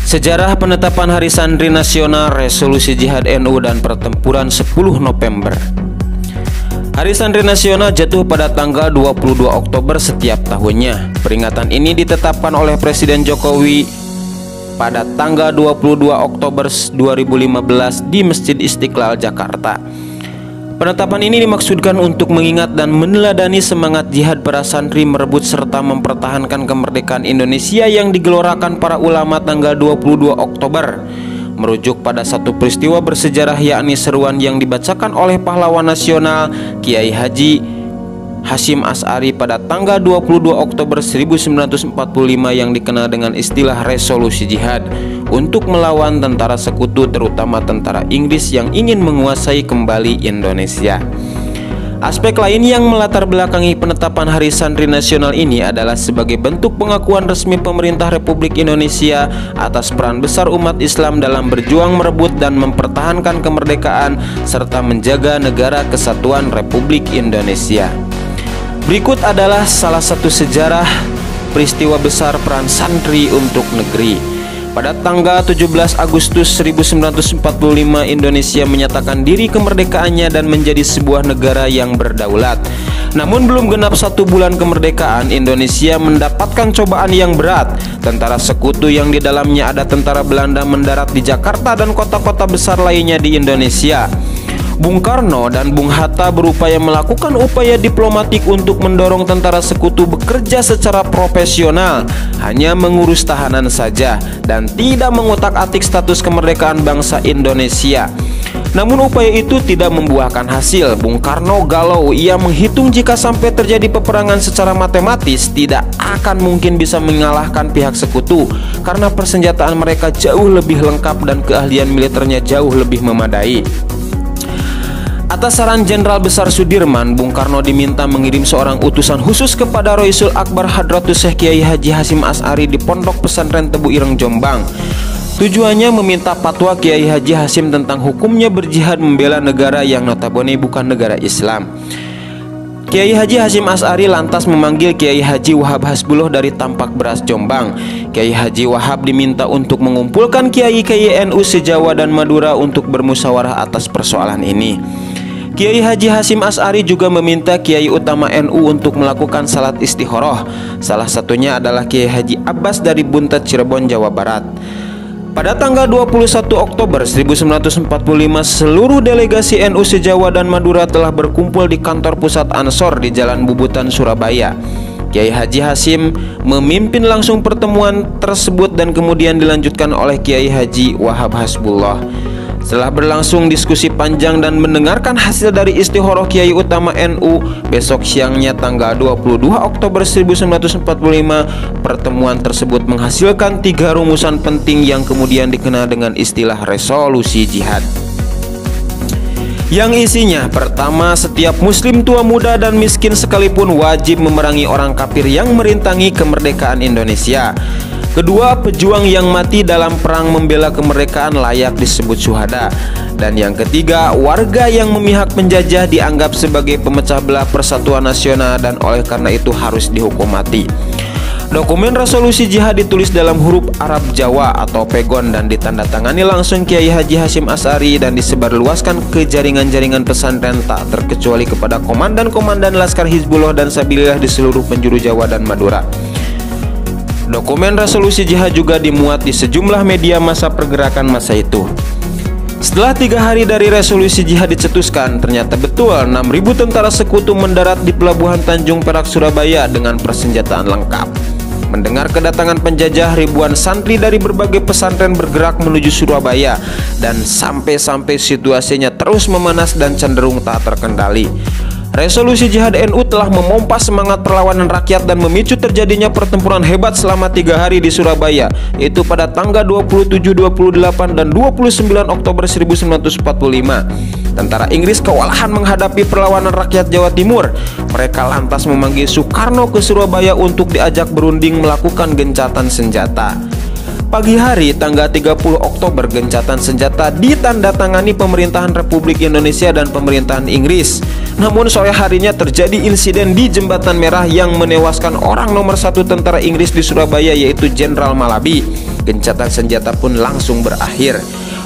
Sejarah penetapan Hari Santri Nasional, Resolusi Jihad NU dan Pertempuran 10 November. Hari Santri Nasional jatuh pada tanggal 22 Oktober setiap tahunnya. Peringatan ini ditetapkan oleh Presiden Jokowi pada tanggal 22 Oktober 2015 di Masjid Istiqlal, Jakarta. Penetapan ini dimaksudkan untuk mengingat dan meneladani semangat jihad para santri merebut serta mempertahankan kemerdekaan Indonesia yang digelorakan para ulama tanggal 22 Oktober. Merujuk pada satu peristiwa bersejarah, yakni seruan yang dibacakan oleh pahlawan nasional Kiai Haji Hasyim Asy'ari pada tanggal 22 Oktober 1945 yang dikenal dengan istilah Resolusi Jihad untuk melawan tentara sekutu, terutama tentara Inggris yang ingin menguasai kembali Indonesia. Aspek lain yang melatar belakangi penetapan Hari Santri Nasional ini adalah sebagai bentuk pengakuan resmi pemerintah Republik Indonesia atas peran besar umat Islam dalam berjuang merebut dan mempertahankan kemerdekaan serta menjaga negara kesatuan Republik Indonesia. Berikut adalah salah satu sejarah peristiwa besar peran santri untuk negeri. Pada tanggal 17 Agustus 1945, Indonesia menyatakan diri kemerdekaannya dan menjadi sebuah negara yang berdaulat. Namun belum genap 1 bulan kemerdekaan, Indonesia mendapatkan cobaan yang berat. Tentara sekutu yang di dalamnya ada tentara Belanda mendarat di Jakarta dan kota-kota besar lainnya di Indonesia. Bung Karno dan Bung Hatta berupaya melakukan upaya diplomatik untuk mendorong tentara sekutu bekerja secara profesional, hanya mengurus tahanan saja dan tidak mengutak-atik status kemerdekaan bangsa Indonesia. Namun upaya itu tidak membuahkan hasil. Bung Karno galau, ia menghitung jika sampai terjadi peperangan secara matematis tidak akan mungkin bisa mengalahkan pihak sekutu karena persenjataan mereka jauh lebih lengkap dan keahlian militernya jauh lebih memadai. Atas saran Jenderal Besar Sudirman, Bung Karno diminta mengirim seorang utusan khusus kepada Roisul Akbar Hadratus Syekh Kiai Haji Hasyim Asy'ari di Pondok Pesantren Tebu Ireng, Jombang. Tujuannya meminta fatwa Kiai Haji Hasyim tentang hukumnya berjihad membela negara yang notabene bukan negara Islam. Kiai Haji Hasyim Asy'ari lantas memanggil Kiai Haji Wahab Hasbullah dari Tampak Beras, Jombang. Kiai Haji Wahab diminta untuk mengumpulkan kiai-kiai NU se-Jawa dan Madura untuk bermusyawarah atas persoalan ini. Kiai Haji Hasyim Asy'ari juga meminta Kiai Utama NU untuk melakukan salat istikharah. Salah satunya adalah Kiai Haji Abbas dari Buntet, Cirebon, Jawa Barat. Pada tanggal 21 Oktober 1945, seluruh delegasi NU se-Jawa dan Madura telah berkumpul di kantor pusat Ansor di Jalan Bubutan, Surabaya. Kiai Haji Hasyim memimpin langsung pertemuan tersebut dan kemudian dilanjutkan oleh Kiai Haji Wahab Hasbullah. Setelah berlangsung diskusi panjang dan mendengarkan hasil dari istikharah Kiai Utama NU, besok siangnya tanggal 22 Oktober 1945, pertemuan tersebut menghasilkan 3 rumusan penting yang kemudian dikenal dengan istilah Resolusi Jihad. Yang isinya, pertama, setiap muslim tua muda dan miskin sekalipun wajib memerangi orang kafir yang merintangi kemerdekaan Indonesia. Kedua, pejuang yang mati dalam perang membela kemerdekaan layak disebut syuhada. Dan yang ketiga, warga yang memihak penjajah dianggap sebagai pemecah belah persatuan nasional dan oleh karena itu harus dihukum mati. Dokumen Resolusi Jihad ditulis dalam huruf Arab Jawa atau pegon dan ditandatangani langsung Kiai Haji Hasyim Asy'ari dan disebarluaskan ke jaringan-jaringan pesantren tak terkecuali kepada komandan-komandan Laskar Hizbullah dan Sabilillah di seluruh penjuru Jawa dan Madura. Dokumen Resolusi Jihad juga dimuat di sejumlah media massa pergerakan masa itu. Setelah 3 hari dari Resolusi Jihad dicetuskan, ternyata betul 6.000 tentara sekutu mendarat di Pelabuhan Tanjung Perak, Surabaya dengan persenjataan lengkap. Mendengar kedatangan penjajah, ribuan santri dari berbagai pesantren bergerak menuju Surabaya dan sampai-sampai situasinya terus memanas dan cenderung tak terkendali. Resolusi Jihad NU telah memompa semangat perlawanan rakyat dan memicu terjadinya pertempuran hebat selama 3 hari di Surabaya, yaitu pada tanggal 27, 28, dan 29 Oktober 1945. Tentara Inggris kewalahan menghadapi perlawanan rakyat Jawa Timur. Mereka lantas memanggil Soekarno ke Surabaya untuk diajak berunding melakukan gencatan senjata. Pagi hari tanggal 30 Oktober, gencatan senjata ditandatangani pemerintahan Republik Indonesia dan pemerintahan Inggris. Namun sore harinya terjadi insiden di Jembatan Merah yang menewaskan orang nomor 1 tentara Inggris di Surabaya, yaitu Jenderal Malabi. Gencatan senjata pun langsung berakhir.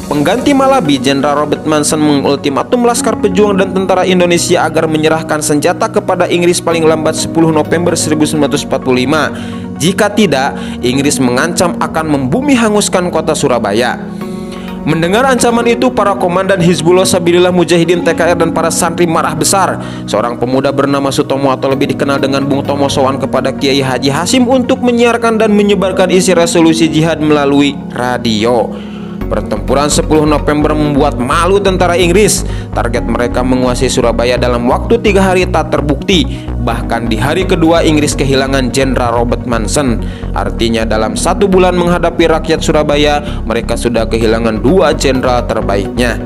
Pengganti Malabi, Jenderal Robert Manson mengultimatum Laskar Pejuang dan tentara Indonesia agar menyerahkan senjata kepada Inggris paling lambat 10 November 1945. Jika tidak, Inggris mengancam akan membumi hanguskan kota Surabaya. Mendengar ancaman itu, para komandan Hizbullah Sabilillah Mujahidin TKR dan para santri marah besar. Seorang pemuda bernama Sutomo atau lebih dikenal dengan Bung Tomo sowan kepada Kiai Haji Hasim untuk menyiarkan dan menyebarkan isi resolusi jihad melalui radio. Pertempuran 10 November membuat malu tentara Inggris. Target mereka menguasai Surabaya dalam waktu 3 hari tak terbukti. Bahkan di hari kedua Inggris kehilangan Jenderal Robert Manson. Artinya dalam 1 bulan menghadapi rakyat Surabaya, mereka sudah kehilangan 2 jenderal terbaiknya.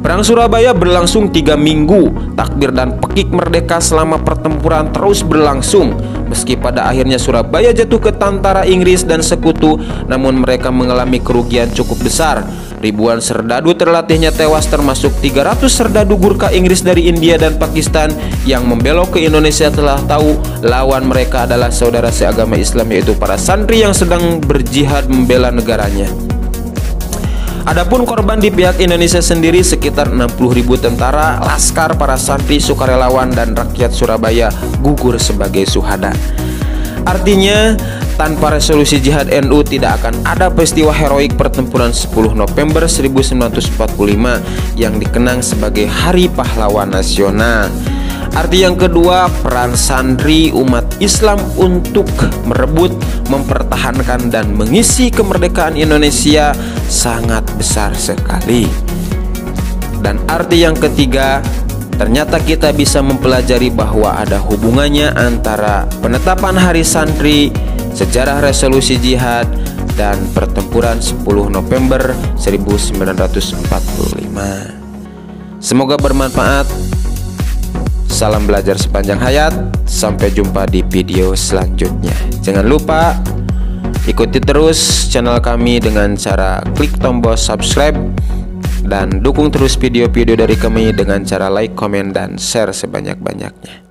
Perang Surabaya berlangsung 3 minggu. Takbir dan pekik merdeka selama pertempuran terus berlangsung. Meski pada akhirnya Surabaya jatuh ke tentara Inggris dan sekutu, namun mereka mengalami kerugian cukup besar. Ribuan serdadu terlatihnya tewas, termasuk 300 serdadu Gurkha Inggris dari India dan Pakistan yang membelok ke Indonesia telah tahu lawan mereka adalah saudara seagama Islam, yaitu para santri yang sedang berjihad membela negaranya. Adapun korban di pihak Indonesia sendiri sekitar 60.000 tentara, laskar, para santri, sukarelawan, dan rakyat Surabaya gugur sebagai syuhada. Artinya, tanpa resolusi jihad NU tidak akan ada peristiwa heroik pertempuran 10 November 1945 yang dikenang sebagai Hari Pahlawan Nasional. Arti yang kedua, peran santri umat Islam untuk merebut, mempertahankan, dan mengisi kemerdekaan Indonesia sangat besar sekali. Dan arti yang ketiga, ternyata kita bisa mempelajari bahwa ada hubungannya antara penetapan Hari Santri, sejarah resolusi jihad, dan pertempuran 10 November 1945. Semoga bermanfaat. Salam belajar sepanjang hayat. Sampai jumpa di video selanjutnya. Jangan lupa ikuti terus channel kami dengan cara klik tombol subscribe, dan dukung terus video-video dari kami dengan cara like, komen, dan share sebanyak-banyaknya.